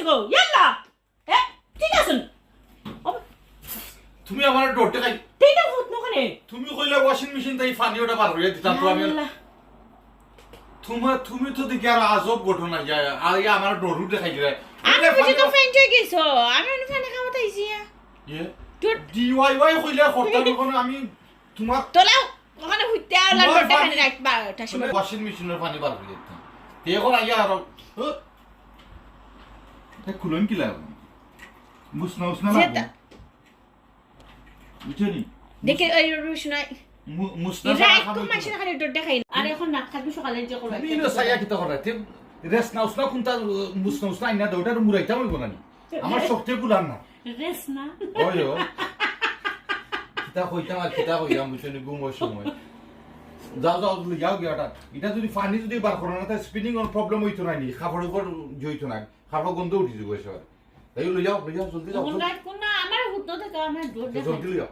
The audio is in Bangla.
গো ইয়াল্লা এ ঠিক আছে তুমি আমার ডরতে খাই ঠিক আছে ভূত নখানে তুমি কইলা ওয়াশিং মেশিন তাই পানি ওটা বার হইয়া দিতাম তো আমি তুমি তো দেখি আর আজব ঘটনা যায় আর আমার ডরু দেখাই যায় আমি বুঝি তো ফ্রেন্ড হয়ে গেছো আমি অন্য ফ্রেন্ড খাওয়াতে আইছি ডিওয়াই কইলা করতাম কোন আমি তোমার তোলাও ওখানে হুইতে আর ডরটা খানি রাখবা তুমি ওয়াশিং মেশিনের পানি বার হইয়া দিতাম এখন আইয়া আর খুলন কি লাগে মুসনা উসনা লাগে বুঝনি দেখে ওই রুশনাই মুসনা রাইট তো মাসিনা খালি ডরটা খাই আর এখন না খাবি সকালে যে করবা তুমি না সাইয়া কিতা করে তে রেস না উসনা কোনটা মুসনা উসনা ইনা দৌড়ার মুরাইতাম হইব না আমার শক্তি গুলান না রেস না ওই ও কিতা কইতাম আর কিতা কইতাম বুঝনি ঘুমোর সময় যাও যাও যাও গিয়াটা এটা যদি পানি যদি বার করো না তা স্পিনিং অন প্রবলেম হইতো না নি খাবারের উপর জইতো না খাবার গন্ধ উঠি যাবে এসব তাই লই যাও জলদি যাও কোন না আমার হুত থেকে আমার ডর জলদি যাও